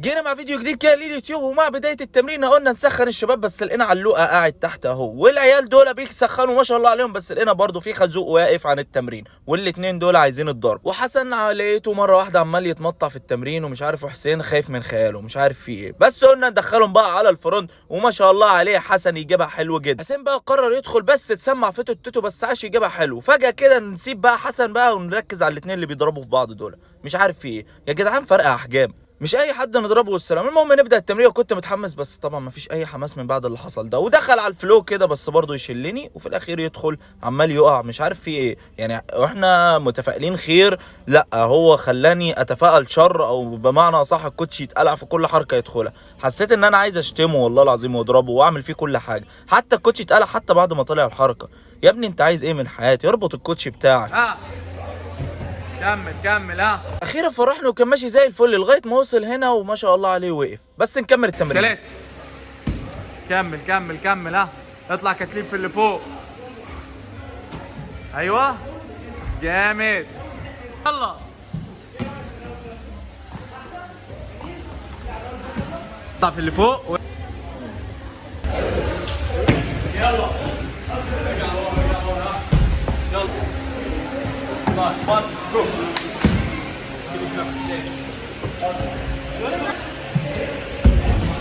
جينا مع فيديو جديد كده لليوتيوب، ومع بدايه التمرين قلنا نسخن الشباب، بس لقينا علوقه قاعد تحت اهو، والعيال دول بيسخنوا ما شاء الله عليهم، بس لقينا برضو في خازوق واقف عن التمرين، والاتنين دول عايزين الضرب. وحسن لقيته مره واحده عمال يتمطع في التمرين ومش عارف، وحسين خايف من خياله مش عارف في ايه، بس قلنا ندخلهم بقى على الفرونت، وما شاء الله عليه حسن يجيبها حلو جدا. حسين بقى قرر يدخل بس تسمع في توتو، بس عاش يجيبها حلو. فجاه كده نسيب بقى حسن بقى ونركز على الاتنين اللي بيضربوا في بعض دول، مش عارف في ايه يا جدعان، فرق احجام مش اي حد نضربه والسلام. المهم نبدا التمرين، وكنت متحمس بس طبعا مفيش اي حماس من بعد اللي حصل ده، ودخل على الفلو كده بس برضه يشلني، وفي الاخير يدخل عمال يقع مش عارف في ايه يعني، واحنا متفائلين خير، لا هو خلاني اتفائل شر، او بمعنى صح الكوتش يتقلع في كل حركه يدخلها. حسيت ان انا عايز اشتمه والله العظيم واضربه واعمل فيه كل حاجه، حتى الكوتش اتقلع حتى بعد ما طلع الحركه. يا ابني انت عايز ايه من حياتي؟ اربط الكوتش بتاعك. كمل اخيرا فرحني وكان ماشي زي الفل لغايه ما وصل هنا، وما شاء الله عليه وقف. بس نكمل التمرين. 3. كمل اطلع كتليب في اللي فوق. ايوه جامد، يلا اطلع في اللي فوق يلا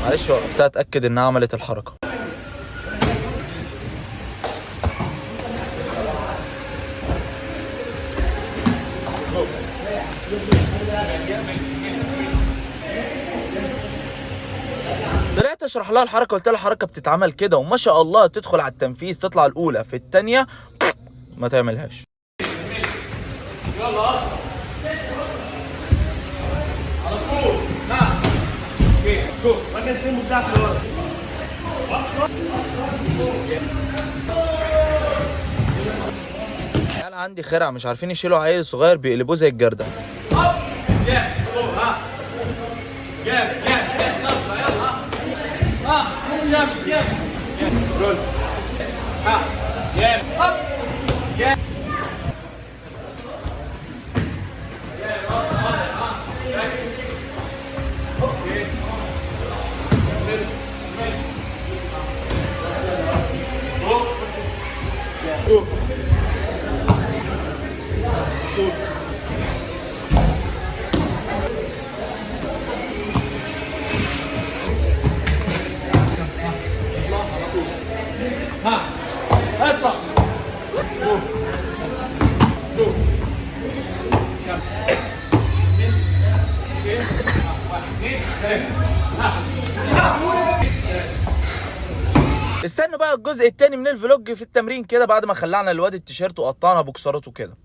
معلش وقفتها اتاكد انها عملت الحركه. طلعت اشرح لها الحركه، قلت لها الحركه بتتعمل كده، وما شاء الله تدخل على التنفيذ تطلع الاولى، في الثانيه ما تعملهاش. يلا اصلا على طول. نعم اوكي جو وانا التيم بتاعك لورا. العيال عندي خرع مش عارفين يشيلوا عيل صغير بيقلبوه زي الجردل. جامد ها جامد يلا ها جامد رول ها جامد جامد ها اطلع استنوا بقى الجزء الثاني من الفلوج في التمرين كده، بعد ما خلعنا الواد التيشيرت وقطعنا بوكسراته كده.